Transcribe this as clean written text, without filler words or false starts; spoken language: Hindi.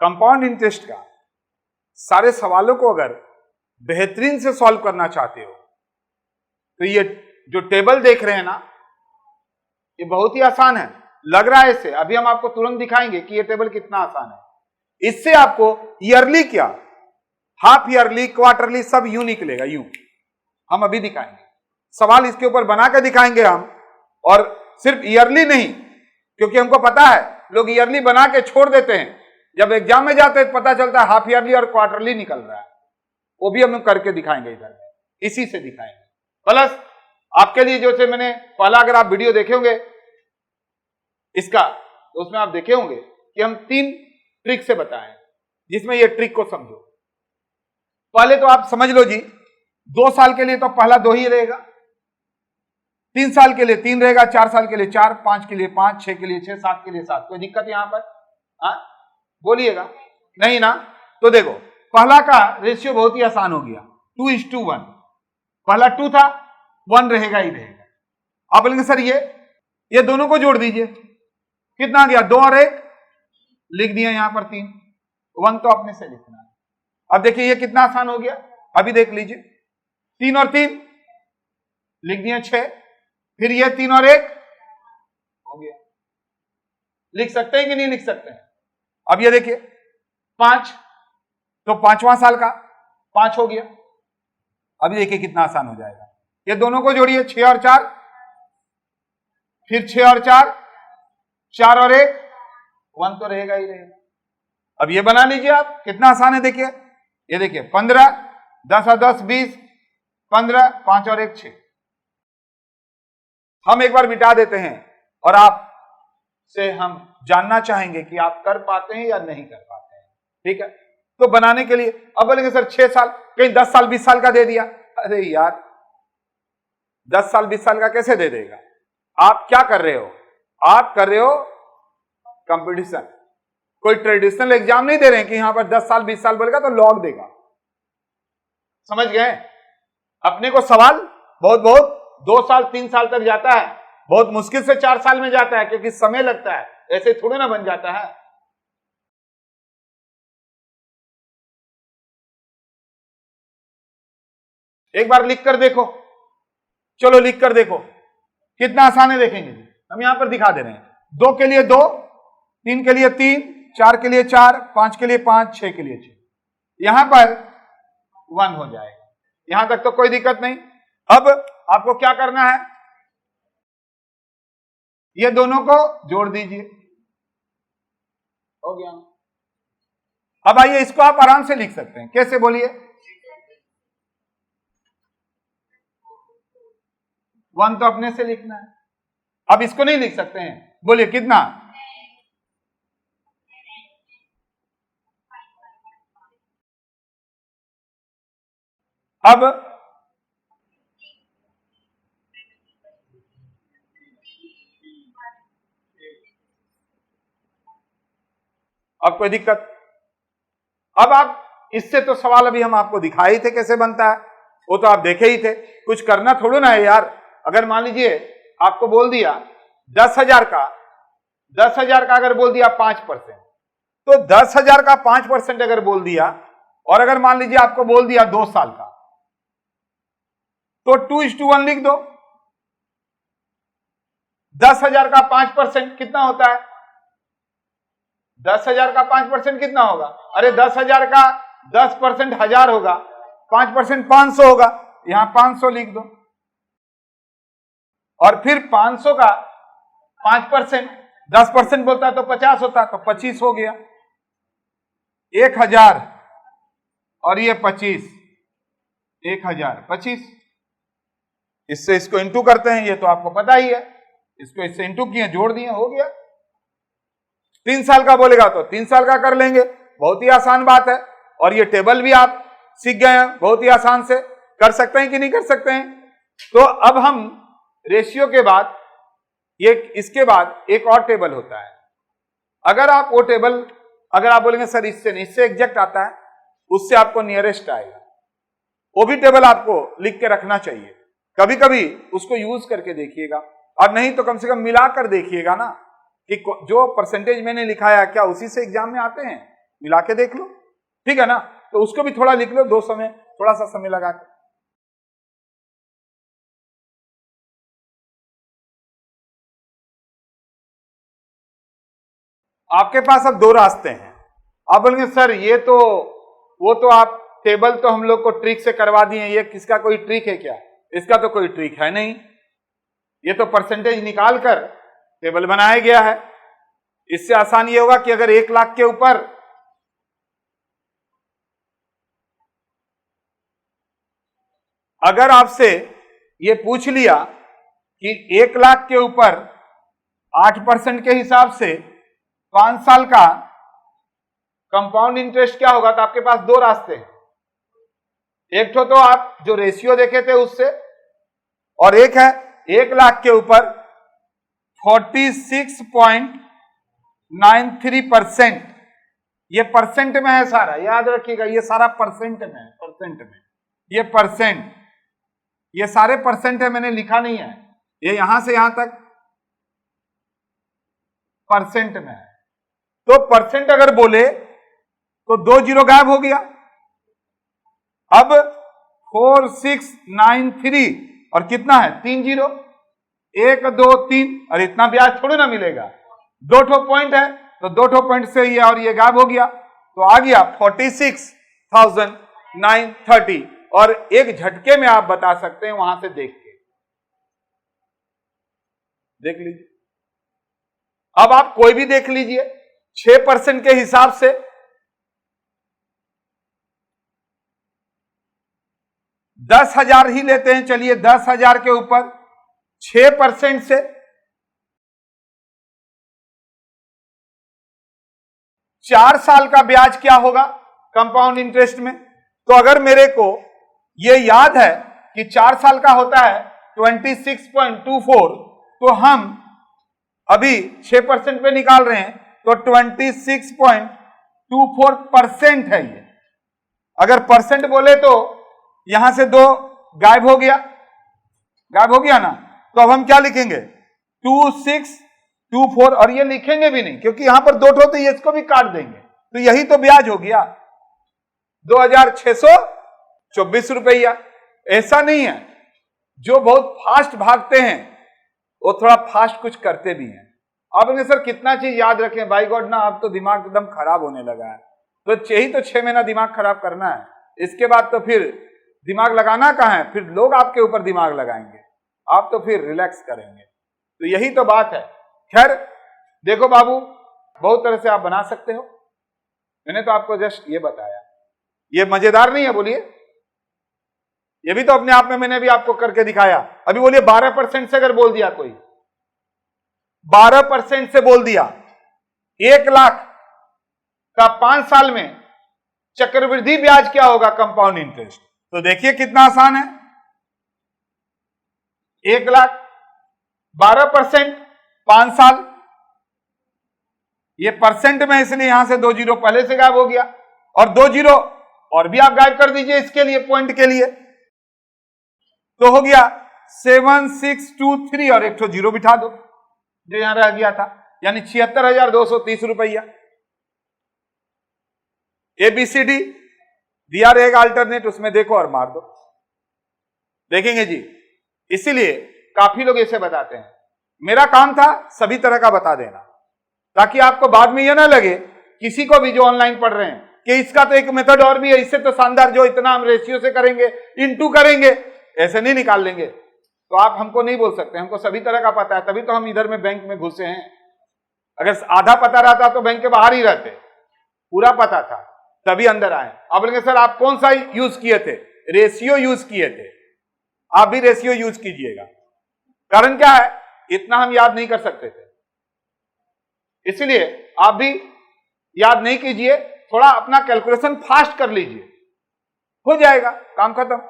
कंपाउंड इंटरेस्ट का सारे सवालों को अगर बेहतरीन से सॉल्व करना चाहते हो तो ये जो टेबल देख रहे हैं ना, ये बहुत ही आसान है। लग रहा है इससे, अभी हम आपको तुरंत दिखाएंगे कि ये टेबल कितना आसान है। इससे आपको ईयरली क्या, हाफ ईयरली, क्वार्टरली सब यूं निकलेगा, यूं हम अभी दिखाएंगे। सवाल इसके ऊपर बना के दिखाएंगे हम, और सिर्फ ईयरली नहीं, क्योंकि हमको पता है लोग ईयरली बना के छोड़ देते हैं, जब एग्जाम में जाते हैं पता चलता है हाफ ईयरली और क्वार्टरली निकल रहा है। वो भी हम करके दिखाएंगे इधर, इसी से दिखाएंगे। प्लस आपके लिए जो से मैंने पहला अगर आप वीडियो देखे होंगे इसका, तो उसमें आप देखे होंगे कि हम 3 ट्रिक से बताएं, जिसमें ये ट्रिक को समझो। पहले तो आप समझ लो जी, 2 साल के लिए तो पहला 2 ही रहेगा, 3 साल के लिए 3 रहेगा, 4 साल के लिए 4, 5 के लिए 5, 6 के लिए 6, 7 के लिए 7। कोई दिक्कत यहां पर? हाँ बोलिएगा, नहीं ना? तो देखो पहला का रेशियो बहुत ही आसान हो गया, 2:1। पहला 2 था, 1 रहेगा ही रहेगा। आप बोलेंगे सर ये दोनों को जोड़ दीजिए, कितना आ गया? 2 और 1 लिख दिया, यहां पर 3, 1 तो अपने से लिखना है। अब देखिए ये कितना आसान हो गया, अभी देख लीजिए, 3 और 3 लिख दिया 6, फिर ये 3 और 1 हो गया। लिख सकते हैं कि नहीं लिख सकते हैं? अब ये देखिए 5, तो 5वां साल का 5 हो गया। अभी देखिए कितना आसान हो जाएगा, ये दोनों को जोड़िए, 6 और 4, फिर 6 और 4, 4 और 1, 1 तो रहेगा ही रहेगा। अब ये बना लीजिए आप, कितना आसान है देखिए, ये देखिए 15, 10 और 10 20, 15, 5 और 1 6। हम एक बार मिटा देते हैं और आप से हम जानना चाहेंगे कि आप कर पाते हैं या नहीं कर पाते हैं। ठीक है, तो बनाने के लिए अब बोलेंगे सर 6 साल, कहीं 10 साल 20 साल का दे दिया। अरे यार 10 साल 20 साल का कैसे दे देगा? आप क्या कर रहे हो? आप कर रहे हो कंपटीशन, कोई ट्रेडिशनल एग्जाम नहीं दे रहे हैं कि यहां पर 10 साल 20 साल बोलेगा तो लॉग देगा। समझ गए? अपने को सवाल बहुत 2 साल 3 साल तक जाता है, बहुत मुश्किल से 4 साल में जाता है, क्योंकि समय लगता है, ऐसे थोड़े ना बन जाता है। एक बार लिख कर देखो, चलो लिख कर देखो कितना आसान है, देखेंगे हम यहां पर दिखा दे रहे हैं। 2 के लिए 2, 3 के लिए 3, 4 के लिए 4, 5 के लिए 5, 6 के लिए 6, यहां पर 1 हो जाएगा। यहां तक तो कोई दिक्कत नहीं। अब आपको क्या करना है, ये दोनों को जोड़ दीजिए, हो गया। अब आइए इसको आप आराम से लिख सकते हैं, कैसे बोलिए? 1 तो अपने से लिखना है, अब इसको नहीं लिख सकते हैं, बोलिए कितना? अब कोई दिक्कत? अब आप इससे तो सवाल अभी हम आपको दिखाए ही थे कैसे बनता है, वो तो आप देखे ही थे, कुछ करना थोड़ा ना है यार। अगर मान लीजिए आपको बोल दिया 10,000 का अगर बोल दिया 5%, तो 10,000 का 5% अगर बोल दिया, और अगर मान लीजिए आपको बोल दिया 2 साल का, तो 2:1 लिख दो। 10,000 का 5% कितना होता है? 10,000 का 5% कितना होगा? अरे 10,000 का 10% 1000 होगा, 5% 500 होगा, यहां 500 लिख दो। और फिर 500 का 5% 10% बोलता है तो 50 होता है, तो 25 हो गया। 1000 और ये 25, 1000 25, इससे इसको इंटू करते हैं, ये तो आपको पता ही है, इसको इससे इंटू किए, जोड़ दिए, हो गया। 3 साल का बोलेगा तो 3 साल का कर लेंगे, बहुत ही आसान बात है। और ये टेबल भी आप सीख गए हैं, बहुत ही आसान से कर सकते हैं कि नहीं कर सकते हैं? तो अब हम रेशियो के बाद इसके बाद एक और टेबल होता है। अगर आप वो टेबल, अगर आप बोलेंगे सर इससे नहीं, इससे एग्जैक्ट आता है, उससे आपको नियरेस्ट आएगा, वो भी टेबल आपको लिख के रखना चाहिए। कभी कभी उसको यूज करके देखिएगा, और नहीं तो कम से कम मिलाकर देखिएगा ना कि जो परसेंटेज मैंने लिखाया क्या उसी से एग्जाम में आते हैं। मिला के देख लो, ठीक है ना। तो उसको भी थोड़ा लिख लो 200 में, थोड़ा सा समय लगा के। आपके पास अब दो रास्ते हैं। आप बोलेंगे सर ये तो वो तो आप टेबल तो हम लोग को ट्रिक से करवा दिए, ये किसका कोई ट्रिक है क्या? इसका तो कोई ट्रिक है नहीं, ये तो परसेंटेज निकाल कर टेबल बनाया गया है। इससे आसान ये होगा कि अगर 1 लाख के ऊपर अगर आपसे ये पूछ लिया कि 1 लाख के ऊपर 8% के हिसाब से 5 साल का कंपाउंड इंटरेस्ट क्या होगा, तो आपके पास दो रास्ते हैं। एक तो आप जो रेशियो देखे थे उससे, और एक है 1 लाख के ऊपर 46.93%। ये परसेंट में है सारा, याद रखिएगा, ये सारा परसेंट में है, परसेंट में ये परसेंट, ये सारे परसेंट है, मैंने लिखा नहीं है, ये यहां से यहां तक परसेंट में है। तो परसेंट अगर बोले तो 2 जीरो गायब हो गया। अब 4693 और कितना है 3 जीरो, 1 2 3, और इतना ब्याज थोड़ी ना मिलेगा, 2 ठो पॉइंट है तो 2 ठो पॉइंट से ये और ये गायब हो गया, तो आ गया 46,930। और एक झटके में आप बता सकते हैं वहां से देख के, देख लीजिए। अब आप कोई भी देख लीजिए, 6% के हिसाब से 10,000 ही लेते हैं, चलिए 10,000 के ऊपर 6% से 4 साल का ब्याज क्या होगा कंपाउंड इंटरेस्ट में। तो अगर मेरे को ये याद है कि 4 साल का होता है 26.24, तो हम अभी 6% पे निकाल रहे हैं, तो 26.24% है ये। अगर परसेंट बोले तो यहां से 2 गायब हो गया, गायब हो गया ना, तो अब हम क्या लिखेंगे 2624, और ये लिखेंगे भी नहीं क्योंकि यहां पर 2 ठो, तो ये इसको भी काट देंगे, तो यही तो ब्याज हो गया 2,624 रुपया। ऐसा नहीं है, जो बहुत फास्ट भागते हैं वो थोड़ा फास्ट कुछ करते भी हैं। आप सर कितना चीज याद रखें, बाई गॉड ना, अब तो दिमाग एकदम खराब होने लगा है, तो यही तो 6 महीना दिमाग खराब करना है, इसके बाद तो फिर दिमाग लगाना कहां है, फिर लोग आपके ऊपर दिमाग लगाएंगे, आप तो फिर रिलैक्स करेंगे। तो यही तो बात है। खैर देखो बाबू, बहुत तरह से आप बना सकते हो, मैंने तो आपको जस्ट ये बताया। ये मजेदार नहीं है? बोलिए, ये भी तो अपने आप में मैंने भी आपको करके दिखाया। अभी बोलिए 12% से अगर बोल दिया कोई, 12% से बोल दिया 1 लाख का 5 साल में चक्रवृद्धि ब्याज क्या होगा कंपाउंड इंटरेस्ट, तो देखिए कितना आसान है। 1 लाख 12% 5 साल, ये परसेंट में, इसलिए यहां से 2 जीरो पहले से गायब हो गया, और 2 जीरो और भी आप गायब कर दीजिए इसके लिए, पॉइंट के लिए, तो हो गया 7623, और 1 ठो जीरो बिठा दो जो यहां रह गया था, यानी 76,230 रुपया। ABCD दिया रहेगा अल्टरनेट, उसमें देखो और मार दो, देखेंगे जी। इसीलिए काफी लोग ऐसे बताते हैं, मेरा काम था सभी तरह का बता देना, ताकि आपको बाद में यह ना लगे किसी को भी जो ऑनलाइन पढ़ रहे हैं कि इसका तो एक मेथड और भी है, इससे तो शानदार, जो इतना हम रेशियो से करेंगे, इनटू करेंगे, ऐसे नहीं निकाल लेंगे। तो आप हमको नहीं बोल सकते, हमको सभी तरह का पता है, तभी तो हम इधर में बैंक में घुसे हैं। अगर आधा पता रहता तो बैंक के बाहर ही रहते, पूरा पता था तभी अंदर आए। आप बोलेंगे सर आप कौन सा यूज किए थे? रेशियो यूज किए थे, आप भी रेशियो यूज कीजिएगा। कारण क्या है, इतना हम याद नहीं कर सकते थे, इसलिए आप भी याद नहीं कीजिए, थोड़ा अपना कैलकुलेशन फास्ट कर लीजिए, हो जाएगा काम खत्म।